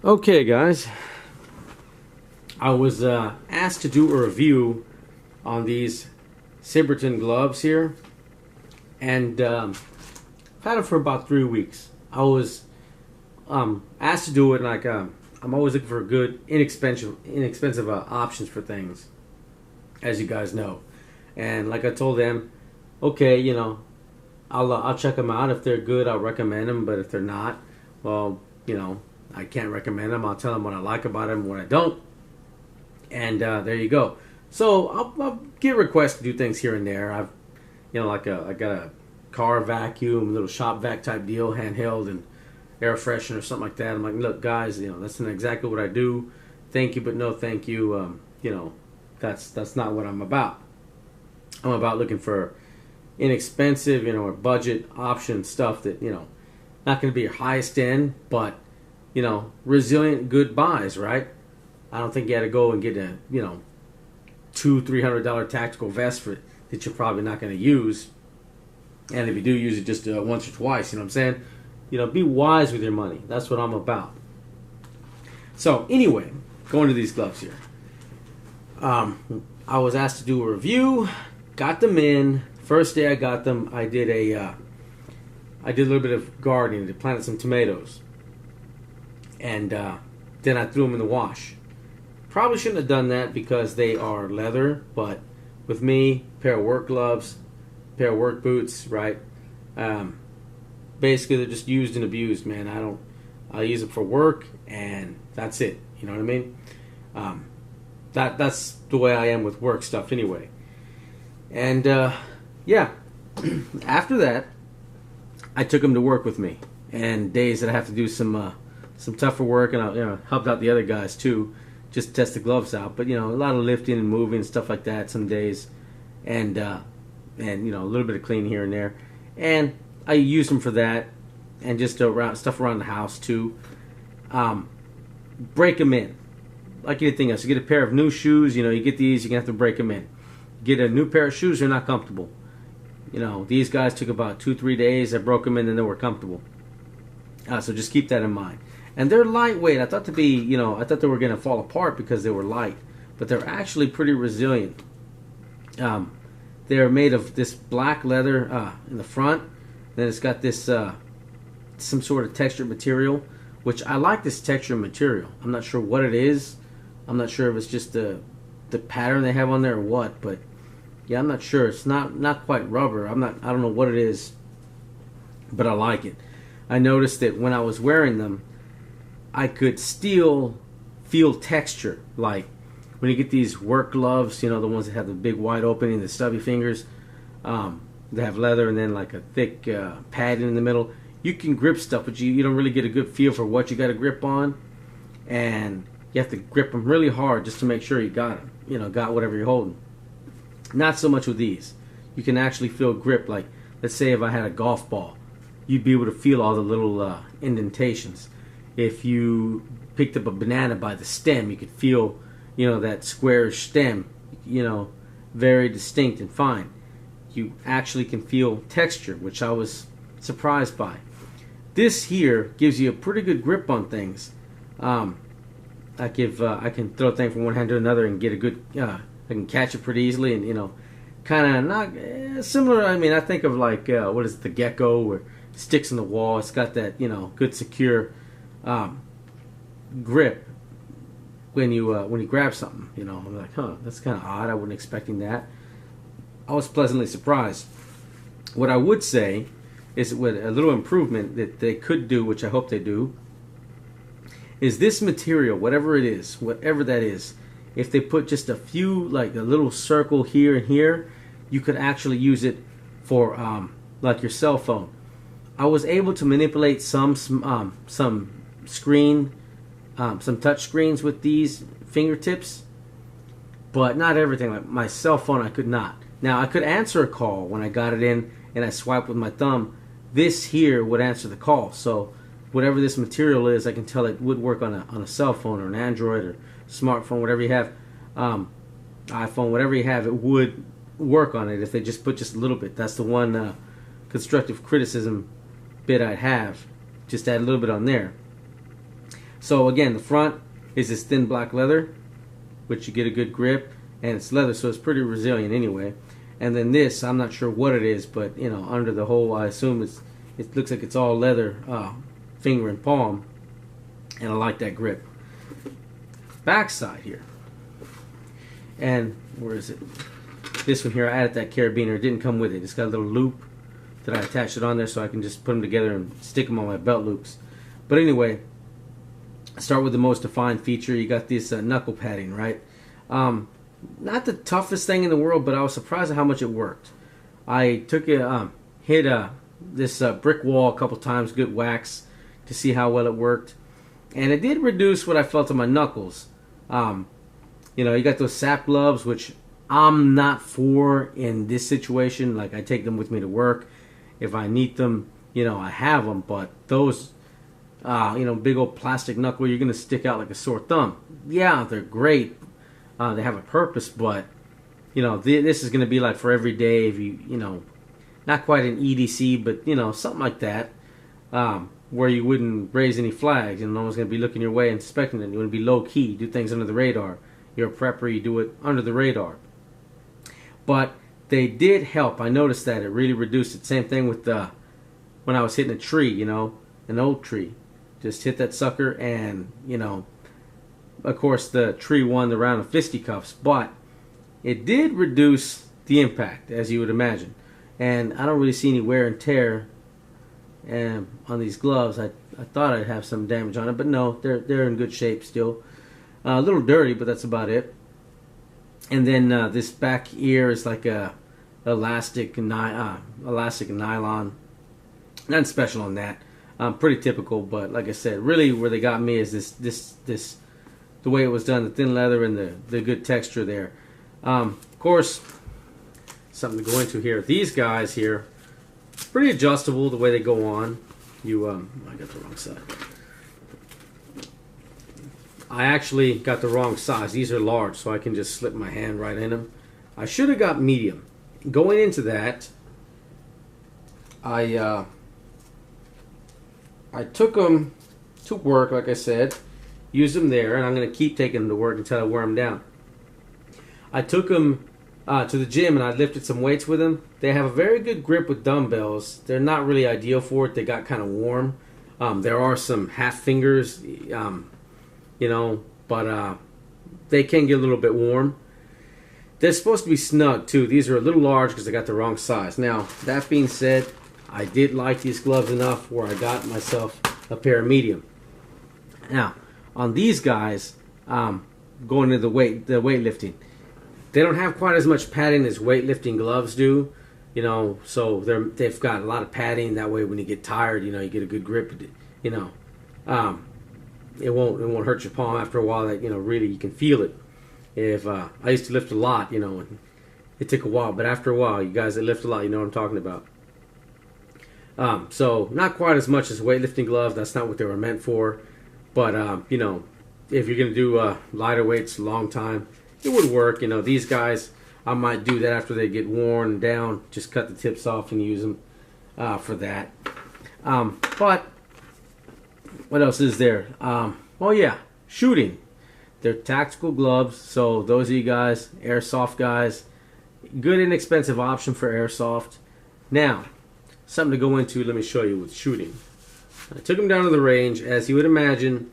Okay, guys, I was asked to do a review on these Saberton gloves here, and I've had them for about 3 weeks. I was asked to do it, and I'm always looking for good, inexpensive options for things, as you guys know. And like I told them, okay, I'll check them out. If they're good, I'll recommend them. But if they're not, well, I can't recommend them. I'll tell them what I like about them and what I don't. And there you go. So I'll get requests to do things here and there. I got a car vacuum, little shop vac type deal, handheld and air freshener or something like that. I'm like, look, guys, that's not exactly what I do. Thank you, but no thank you. That's not what I'm about. I'm about looking for inexpensive, or budget option stuff that, not going to be your highest end, but, resilient, good buys, right? I don't think you had to go and get a, $200-$300 tactical vest that you're probably not going to use. And if you do use it, just once or twice, you know what I'm saying? Be wise with your money. That's what I'm about. So, anyway, going to these gloves here. I was asked to do a review, got them in. First day I got them, I did a little bit of gardening. I planted some tomatoes. And then I threw them in the wash. Probably shouldn't have done that because they are leather, but with me, pair of work gloves, pair of work boots, right? Basically, they're just used and abused, man. I use them for work, and that's it. You know what I mean? That's the way I am with work stuff anyway. And, yeah. After that, I took them to work with me. And days that I have to do some tougher work, and I helped out the other guys too, just to test the gloves out. But a lot of lifting and moving and stuff like that some days, and a little bit of cleaning here and there. And I use them for that, and just stuff around the house too. Break them in, like anything else. You get a pair of new shoes, you get these, you're gonna have to break them in. Get a new pair of shoes, they're not comfortable. These guys took about 2-3 days. I broke them in, and they were comfortable. So just keep that in mind. And they're lightweight. I thought they were going to fall apart because they were light, but they're actually pretty resilient. They're made of this black leather in the front. Then it's got this some sort of textured material, which I like this textured material. I'm not sure what it is. I'm not sure if it's just the pattern they have on there or what, but yeah, I'm not sure. It's not quite rubber. I don't know what it is, but I like it. I noticed that when I was wearing them, I could still feel texture. Like when you get these work gloves, the ones that have the big wide opening, the stubby fingers, they have leather and then like a thick padding in the middle. You can grip stuff, but you don't really get a good feel for what you got to grip on, and you have to grip them really hard just to make sure you got them. Got whatever you're holding. Not so much with these. You can actually feel grip. Like, let's say if I had a golf ball, you'd be able to feel all the little indentations. If you picked up a banana by the stem, you could feel, that squarish stem, very distinct and fine. You actually can feel texture, which I was surprised by. This here gives you a pretty good grip on things. I can throw a thing from one hand to another and get a good. I can catch it pretty easily, and kind of not similar. I mean, I think of like what is it, the gecko, where it sticks in the wall. It's got that good secure grip when you grab something. I'm like, that's kind of odd. I wasn't expecting that. I was pleasantly surprised. What I would say is, with a little improvement that they could do, which I hope they do, is this material, whatever it is, whatever that is. If they put just a few, like a little circle here and here, you could actually use it for like your cell phone. I was able to manipulate some screen, some touch screens with these fingertips, but not everything. Like my cell phone, I could not. Now I could answer a call when I got it in and I swiped with my thumb. This here would answer the call. So whatever this material is, I can tell it would work on a cell phone or an Android or smartphone, whatever you have, iPhone, whatever you have, it would work on it if they just put just a little bit. That's the one constructive criticism bit I'd have. Just add a little bit on there. So again, the front is this thin black leather, which you get a good grip, and it's leather, so it's pretty resilient anyway. And then this, I'm not sure what it is, but you know, under the hole, I assume it looks like it's all leather, finger and palm, and I like that grip. Backside here, and where is it? This one here, I added that carabiner. It didn't come with it. It's got a little loop that I attached it on there so I can just put them together and stick them on my belt loops. But anyway, start with the most defined feature. You got this knuckle padding, right? Not the toughest thing in the world, but I was surprised at how much it worked. I took it, hit this brick wall a couple times, good wax, to see how well it worked. And it did reduce what I felt on my knuckles. You know, you got those SAP gloves, which I'm not for in this situation. Like, I take them with me to work. If I need them, you know, I have them. But those, you know, big old plastic knuckle, you're going to stick out like a sore thumb. Yeah, they're great. They have a purpose, but, you know, this is going to be like for every day. If you know, not quite an EDC, but, you know, something like that, where you wouldn't raise any flags and no one's going to be looking your way and suspecting it. You want to be low-key, do things under the radar. You're a prepper, you do it under the radar. But they did help. I noticed that it really reduced it. Same thing with when I was hitting a tree, you know, an old tree. Just hit that sucker and, you know, of course the tree won the round of fisticuffs, but it did reduce the impact, as you would imagine. And I don't really see any wear and tear on these gloves. I thought I'd have some damage on it, but no, they're in good shape still. A little dirty, but that's about it. And then this back ear is like a elastic nylon. Nothing special on that. Pretty typical, but like I said, really where they got me is this the way it was done, the thin leather and the good texture there. Of course, something to go into here. These guys here, pretty adjustable the way they go on. I got the wrong side. I actually got the wrong size. These are large, so I can just slip my hand right in them. I should have got medium. Going into that, I took them to work, like I said, used them there, and I'm going to keep taking them to work until I wear them down. I took them to the gym, and I lifted some weights with them. They have a very good grip with dumbbells. They're not really ideal for it. They got kind of warm. There are some half fingers, you know, but they can get a little bit warm. They're supposed to be snug too. These are a little large because I got the wrong size. Now, that being said, I did like these gloves enough where I got myself a pair of medium. Now, on these guys, going to the weightlifting, they don't have quite as much padding as weightlifting gloves do. You know, so they've got a lot of padding. That way, when you get tired, you know, you get a good grip. You know, it won't hurt your palm after a while. That, you know, really you can feel it. If I used to lift a lot, you know, and it took a while, but after a while, you guys that lift a lot, you know what I'm talking about. So not quite as much as weightlifting gloves. That's not what they were meant for. But you know, if you're gonna do lighter weights a long time, it would work. You know, these guys, I might do that after they get worn down. Just cut the tips off and use them for that. But what else is there? Oh yeah, shooting. They're tactical gloves, so those of you guys, airsoft guys, good inexpensive option for airsoft. Now, something to go into, let me show you with shooting. I took them down to the range, as you would imagine,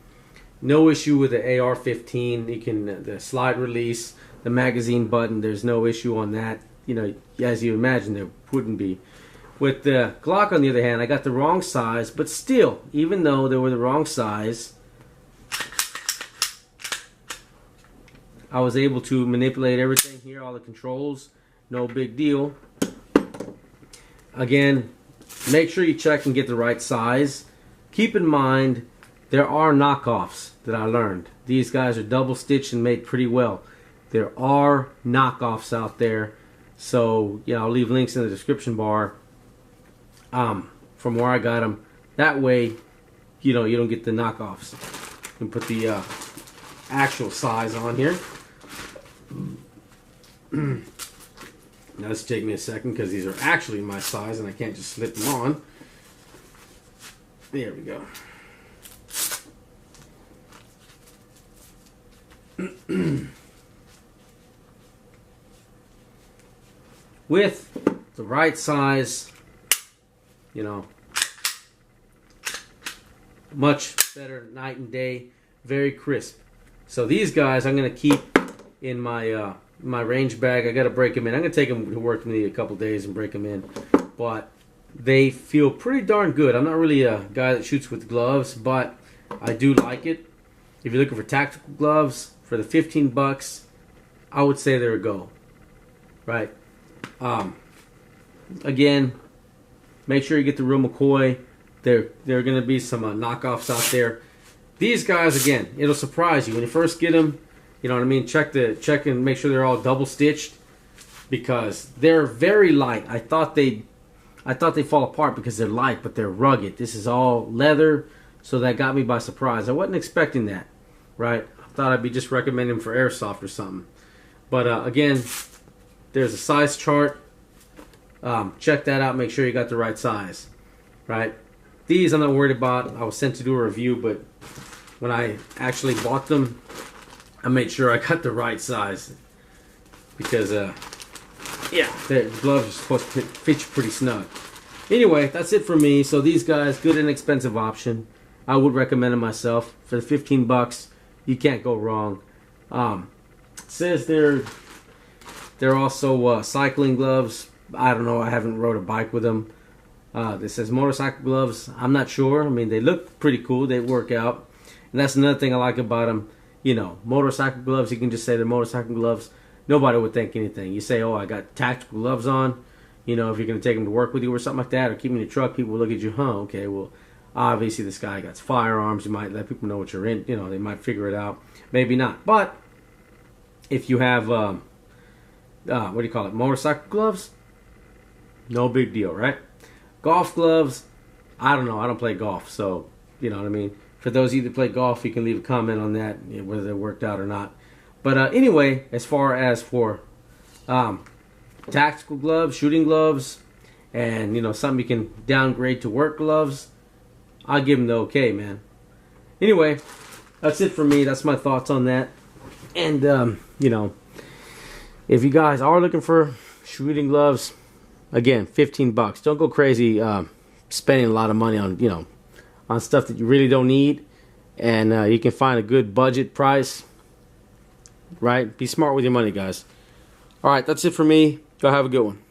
no issue with the AR-15. You can, the slide release, the magazine button, there's no issue on that. You know, as you imagine, there wouldn't be. With the Glock, on the other hand, I got the wrong size, but still, even though they were the wrong size, I was able to manipulate everything here, all the controls, no big deal. Again, make sure you check and get the right size. Keep in mind, there are knockoffs that I learned. These guys are double stitched and made pretty well. There are knockoffs out there. So, yeah, I'll leave links in the description bar from where I got them. That way, you know, you don't get the knockoffs. You can put the actual size on here. Now this will take me a second because these are actually my size and I can't just slip them on. There we go. with the right size, you know, much better night and day, very crisp. So these guys I'm gonna keep in my my range bag. I gotta break them in. I'm gonna take them to work with me a couple days and break them in, but they feel pretty darn good. I'm not really a guy that shoots with gloves, but I do like it. If you're looking for tactical gloves for the 15 bucks, I would say they're a go. Right. Again, make sure you get the real McCoy. There are going to be some knockoffs out there. These guys, again, it'll surprise you when you first get them. You know what I mean? Check and make sure they're all double stitched, because they're very light. I thought they fall apart because they're light, but they're rugged. This is all leather, so that got me by surprise. I wasn't expecting that, right? I thought I'd be just recommending them for airsoft or something. But again, there's a size chart. Check that out. Make sure you got the right size, right? These I'm not worried about. I was sent to do a review, but when I actually bought them, I made sure I got the right size, because yeah, the gloves are supposed to fit you pretty snug. Anyway, that's it for me. So these guys, good inexpensive option. I would recommend them myself. For the 15 bucks, you can't go wrong. It says they're also cycling gloves. I don't know. I haven't rode a bike with them. This says motorcycle gloves. I'm not sure. I mean, they look pretty cool. They work out. And that's another thing I like about them. You know, motorcycle gloves, you can just say they're motorcycle gloves. Nobody would think anything. You say, oh, I got tactical gloves on. You know, if you're going to take them to work with you or something like that, or keep them in the truck, people will look at you, okay, well, obviously this guy got firearms. You might let people know what you're in. You know, they might figure it out. Maybe not. But if you have, what do you call it, motorcycle gloves, no big deal, right? Golf gloves, I don't know. I don't play golf, so, you know what I mean? For those of you that play golf, you can leave a comment on that, whether they worked out or not. But anyway, as far as for tactical gloves, shooting gloves, and, you know, something you can downgrade to work gloves, I'll give them the okay, man. Anyway, that's it for me. That's my thoughts on that. And, you know, if you guys are looking for shooting gloves, again, 15 bucks. Don't go crazy spending a lot of money on, you know, on stuff that you really don't need. And you can find a good budget price. Right? Be smart with your money, guys. All right, that's it for me. Y'all have a good one.